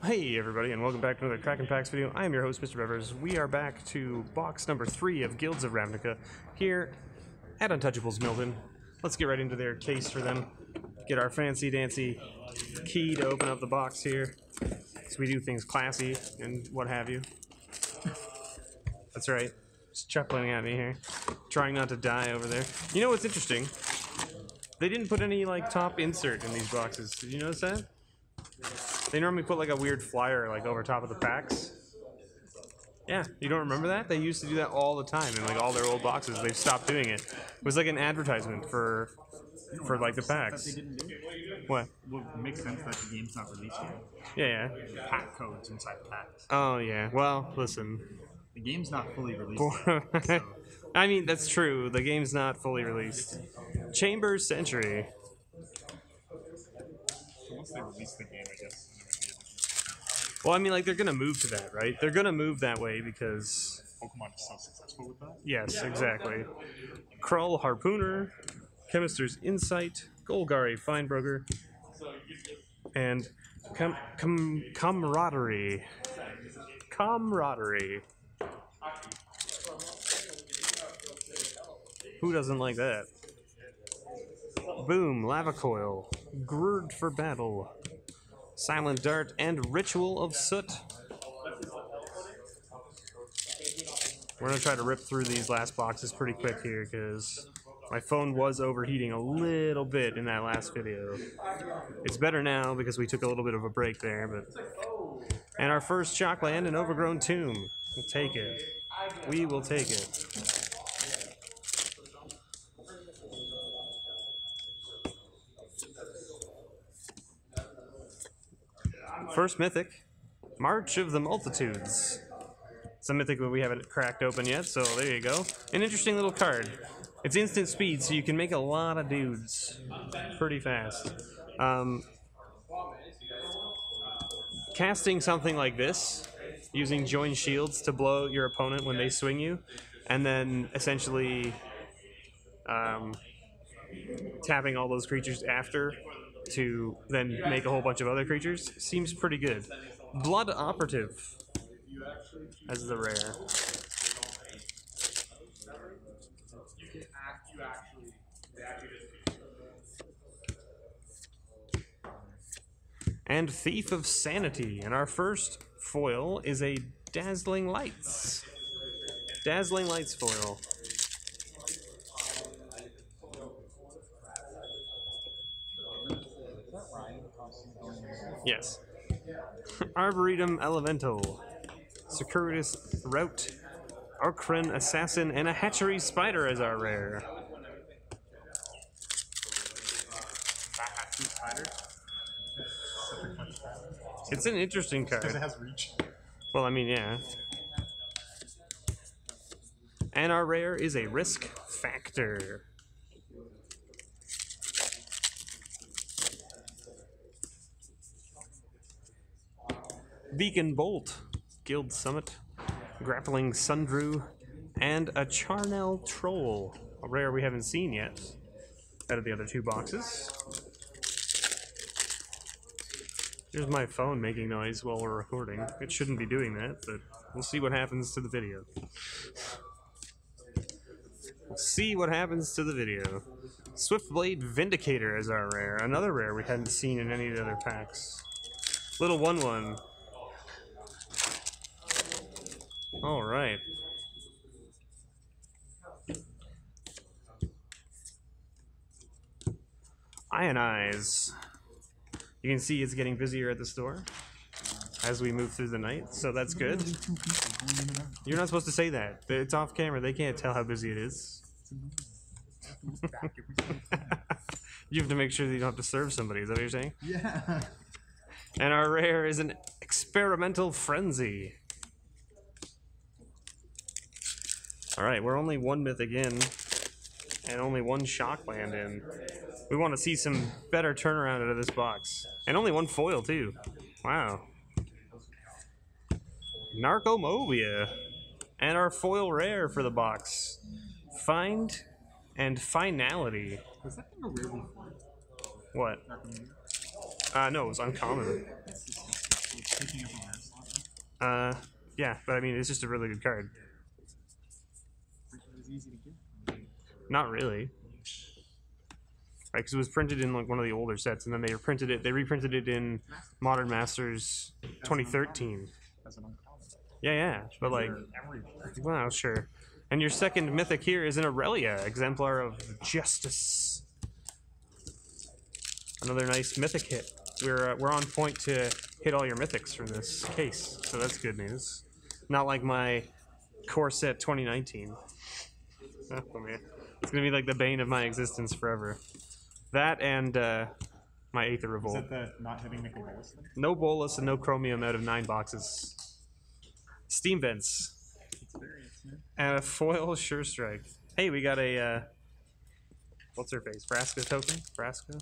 Hey everybody, and welcome back to another Cracking Packs video. I am your host, MrBevers. We are back to box number 3 of Guilds of Ravnica here at Untouchables Milton. Let's get right into their case for them. Get our fancy-dancy key to open up the box here. So we do things classy and what have you. That's right. Just chuckling at me here. Trying not to die over there. You know what's interesting? They didn't put any, like, top insert in these boxes. Did you notice that? They normally put like a weird flyer like over top of the packs. Yeah, you don't remember that? They used to do that all the time in like all their old boxes. They've stopped doing it. It was like an advertisement for like the packs. That they didn't do? What? Well, it makes sense that the game's not released yet. Yeah. Pack codes inside the packs. Oh yeah. Well, listen. The game's not fully released yet, so. I mean, that's true. The game's not fully released. Chambers Century. So once they release the game, I guess. Well, I mean, like, they're gonna move to that, right? They're gonna move that way because Pokemon is so successful with that. yes, exactly. Krull Harpooner, Chemister's Insight, Golgari Finebroker, and Camaraderie. Camaraderie. Who doesn't like that? Boom, Lava Coil, Gird for Battle, Silent Dart, and Ritual of Soot. We're going to try to rip through these last boxes pretty quick here because my phone was overheating a little bit in that last video. It's better now because we took a little bit of a break there, but... And our first Shockland, an Overgrown Tomb. We'll take it. We will take it. First Mythic, March of the Multitudes. It's a Mythic that we haven't cracked open yet, so there you go. An interesting little card. It's instant speed, so you can make a lot of dudes pretty fast. Casting something like this, using Join Shields to blow your opponent when they swing you, and then essentially tapping all those creatures after to then make a whole bunch of other creatures seems pretty good. Blood Operative as the rare. And Thief of Sanity. And our first foil is a Dazzling Lights. Dazzling Lights foil. Yes. Arboretum Elemental, Circuitous Route, Archren Assassin, and a Hatchery Spider as our rare. It's an interesting card. Because it has reach. Well, I mean, yeah. And our rare is a Risk Factor. Beacon Bolt, Guild Summit, Grappling Sundrew, and a Charnel Troll, a rare we haven't seen yet out of the other two boxes. Here's my phone making noise while we're recording. It shouldn't be doing that, but we'll see what happens to the video. We'll see what happens to the video. Swiftblade Vindicator is our rare, another rare we hadn't seen in any of the other packs. Little 1/1. All right. Ionize. You can see it's getting busier at the store as we move through the night, so that's good. You're not supposed to say that. It's off camera. They can't tell how busy it is. You have to make sure that you don't have to serve somebody. Is that what you're saying? Yeah. And our rare is an Experimental Frenzy. Alright, we're only one Mythic in, and only one Shockland in. We want to see some better turnaround out of this box. And only one foil, too. Wow. Narcomobia. And our foil rare for the box. Find and Finality. Was that thing a rare before? What? No, it was uncommon. It's taking Yeah, but I mean, it's just a really good card. It was easy to get. Not really. Right, because it was printed in like one of the older sets, and then they reprinted it in Modern Masters 2013. As an uncommon. Yeah, but like, well, sure. And your second mythic here is an Aurelia, Exemplar of Justice. Another nice mythic hit. We're on point to hit all your mythics from this case, so that's good news. Not like my core set 2019. Oh man, it's gonna be like the bane of my existence forever. That and my Aether Revolt. Is that the not having nickel bolus thing? No bolus and no chromium out of 9 boxes. Steam Vents. Experience, man. And a foil Sure Strike. Hey, we got a what's her face? Vraska token? Vraska?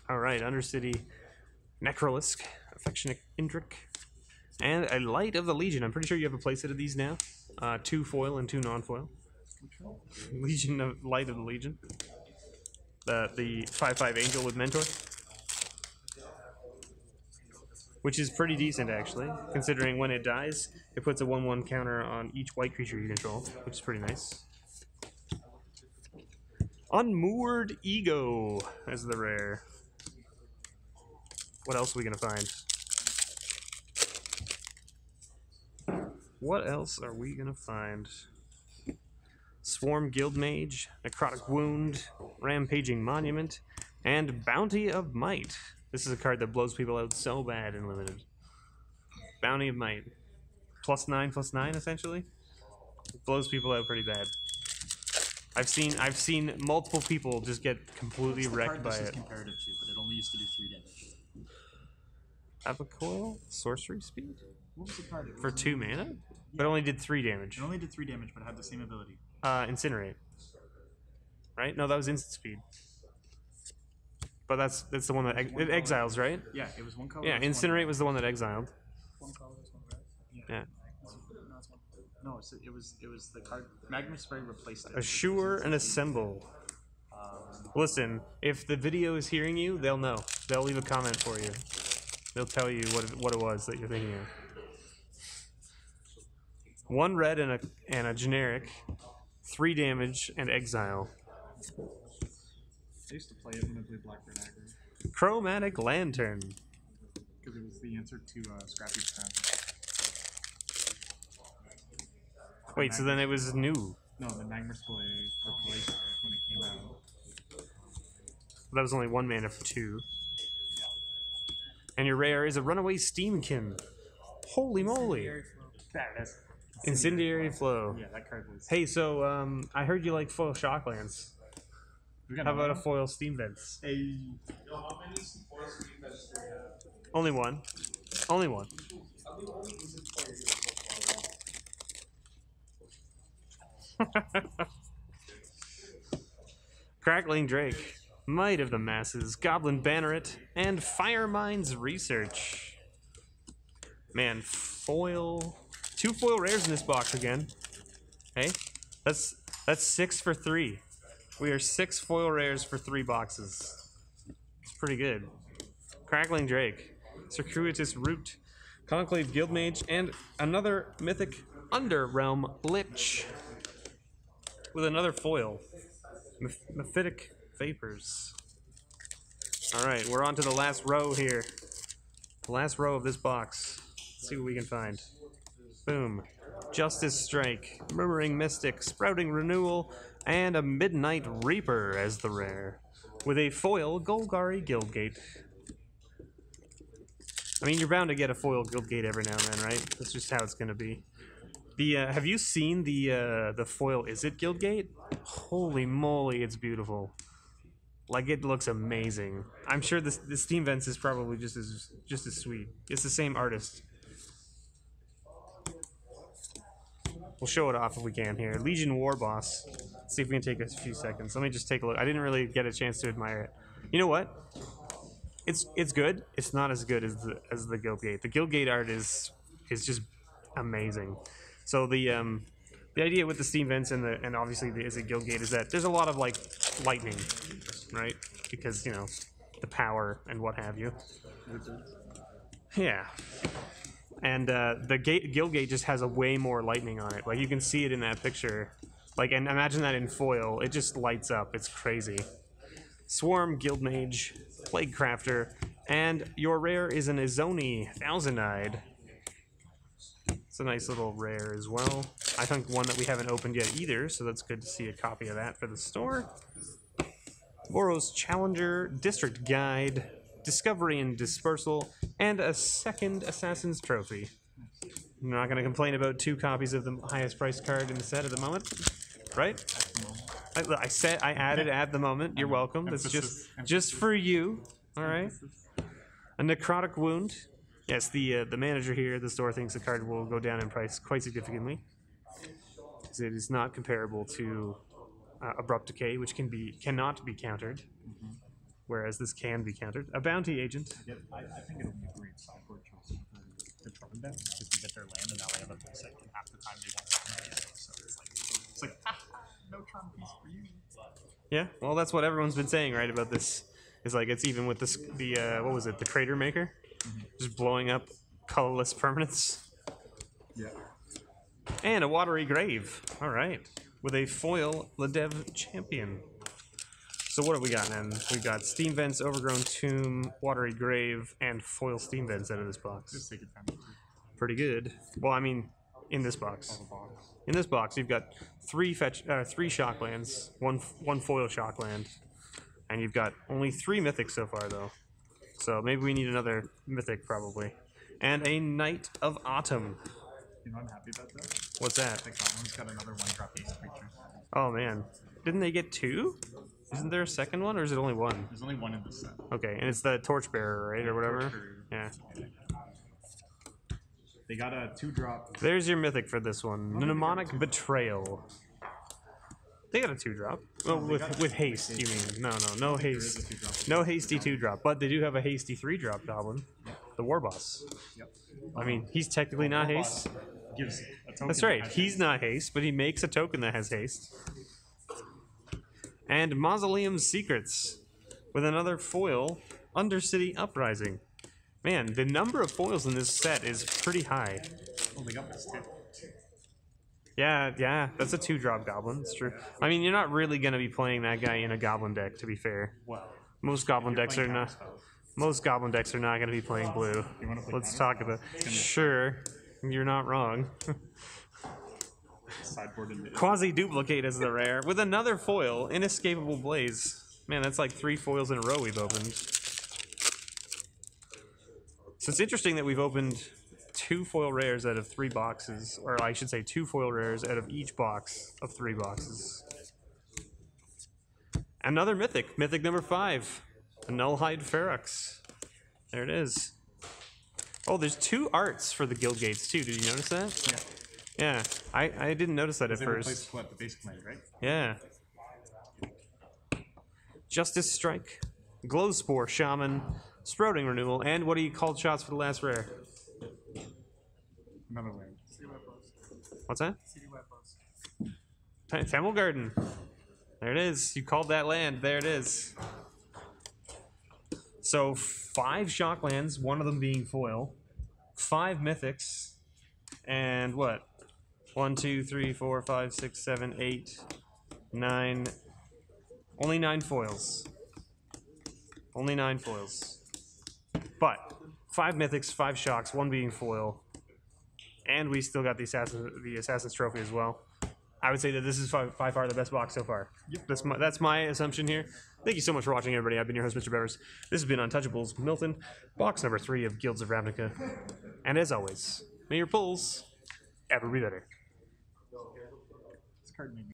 Alright, Undercity Necrolisk, Affectionate Indrik, and a Light of the Legion. I'm pretty sure you have a playset of these now. 2 foil and 2 non-foil. Legion of Light of the Legion. The 5/5 Angel with Mentor. Which is pretty decent, actually, considering when it dies, it puts a 1/1 counter on each white creature you control, which is pretty nice. Unmoored Ego as the rare. What else are we going to find? What else are we going to find? Swarm Guildmage, Necrotic Wound, Rampaging Monument, and Bounty of Might. This is a card that blows people out so bad in Limited. Bounty of Might. +9/+9, essentially. It blows people out pretty bad. I've seen multiple people just get completely wrecked by it. Comparative to, but it only used to do 3 damage. Abacoil? Sorcery Speed? What was the card? For 2 mana? But it only did 3 damage. It only did 3 damage, but it had the same ability. Incinerate. Right? No, that was instant speed. But that's the one that it exiles, right? Yeah, it was 1 color. Yeah, Incinerate was the one that exiled. 1 color, 1 red. Yeah. No, it was the card. Magma Spray replaced it. Assure and Assemble. Listen, if the video is hearing you, they'll know. They'll leave a comment for you. They'll tell you what it was that you're thinking of. 1 red and a generic, 3 damage and exile. I used to play it when I played Black Red Aggro. Chromatic Lantern. Because it was the answer to Scrappy's Crown. Wait, so then it was new. No, the Magma Spray replaced it when it came out. That was only 1 mana for 2. And your rare is a Runaway Steamkin. Holy moly. That's Incendiary Flow. Yeah, that card was. Hey, so I heard you like foil Shocklands. How about a foil Steam Vents? Hey. Only 1. Only 1. Crackling Drake, Might of the Masses, Goblin Banneret, and Firemind's Research. Man, foil. 2 foil rares in this box again. Hey, that's 6 for 3. We are 6 foil rares for 3 boxes. It's pretty good. Crackling Drake, Circuitous Root, Conclave Guildmage, and another mythic Underrealm Lich. With another foil. Mephitic Vapors. Alright, we're on to the last row here. The last row of this box. Let's see what we can find. Boom. Justice Strike, Murmuring Mystic, Sprouting Renewal, and a Midnight Reaper as the rare. With a foil Golgari Guildgate. I mean, you're bound to get a foil Guildgate every now and then, right? That's just how it's going to be. Have you seen the foil Izzet Guildgate? Holy moly, it's beautiful. Like, it looks amazing. I'm sure the Steam Vents is probably just as sweet. It's the same artist. We'll show it off if we can here. Legion War Boss. Let's see if we can take a few seconds. Let me just take a look. I didn't really get a chance to admire it. You know what? It's good. It's not as good as the Guildgate. The Guildgate art is just amazing. So the idea with the Steam Vents and obviously the Izzet Guildgate is that there's a lot of like lightning, right? Because, you know, the power and what have you. Yeah. And the guild gate just has a way more lightning on it. Like, you can see it in that picture. Like, and imagine that in foil. It just lights up. It's crazy. Swarm, Guild Mage, Plague Crafter, and your rare is an Izoni Thousand-Eyed. It's a nice little rare as well. I think one that we haven't opened yet either, so that's good to see a copy of that for the store. Boros Challenger, District Guide, Discovery and Dispersal, and a second Assassin's Trophy. I'm not going to complain about 2 copies of the highest priced card in the set at the moment, right? I added at the moment. You're welcome. That's just for you. All right. A Necrotic Wound. Yes, the manager here at the store thinks the card will go down in price quite significantly. It is not comparable to Abrupt Decay, which cannot be countered, whereas this can be countered. A Bounty Agent. I think it'll be a great sideboard choice for the Tron deck, because we get their land and now they have a piece and half the time they won't. So it's like no Tron piece for you. Yeah, well, that's what everyone's been saying, right, about this. It's like it's even with this what was it, the Crater Maker, just blowing up colorless permanents. Yeah. And a Watery Grave. All right, with a foil Ledev Champion. So what have we got then? We got Steam Vents, Overgrown Tomb, Watery Grave, and foil Steam Vents out of this box. Just take advantage. Pretty good. Well, I mean, in this box. In this box, you've got 3 Shocklands, one foil Shockland, and you've got only 3 Mythics so far, though. So maybe we need another Mythic, probably. And a Knight of Autumn. You know what I'm happy about that? What's that? The Goblin's got another 1-drop ace creature. Oh, man. Didn't they get 2? Isn't there a second one, or is it only 1? There's only 1 in this set. Okay, and it's the Torchbearer, right, or whatever? Yeah. They got a 2-drop. There's your Mythic for this one. Mnemonic Betrayal. They got a 2-drop. Oh, with haste, you mean? No haste. No hasty 2-drop, but they do have a hasty 3-drop goblin. The War Boss. Yep. I mean, he's technically not haste. Gives a token. That's right. He's not haste, but he makes a token that has haste. And Mausoleum Secrets with another foil, Undercity Uprising. Man, the number of foils in this set is pretty high. Oh, they got this too. Yeah, that's a 2-drop goblin. It's true. I mean, you're not really going to be playing that guy in a goblin deck, to be fair. Well, most goblin decks are not. Most goblin decks are not going to be playing blue. Let's talk about. Sure, you're not wrong. Quasi Duplicate is the rare with another foil, Inescapable Blaze. Man, that's like 3 foils in a row we've opened. So it's interesting that we've opened 2 foil rares out of 3 boxes, or I should say 2 foil rares out of each box of 3 boxes. Another Mythic, Mythic number 5, a Nullhide Ferox. There it is. Oh, there's 2 arts for the guild gates too. Did you notice that? Yeah. Yeah, I didn't notice that at first. What, the basic land, right? Yeah. Justice Strike, Glowspore Shaman, Sprouting Renewal, and what do you call shots for the last rare? Another land. What's that? Temple Garden. There it is. You called that land. There it is. So 5 Shocklands, one of them being foil, 5 Mythics, and what? 1, 2, 3, 4, 5, 6, 7, 8, 9. Only 9 foils. Only 9 foils. But 5 Mythics, 5 Shocks, 1 being foil, and we still got the Assassin's Trophy as well. I would say that this is by far the best box so far. Yep. That's my assumption here. Thank you so much for watching, everybody. I've been your host, MrBevers. This has been Untouchables Milton, box number 3 of Guilds of Ravnica. And as always, may your pulls ever be better. This card made me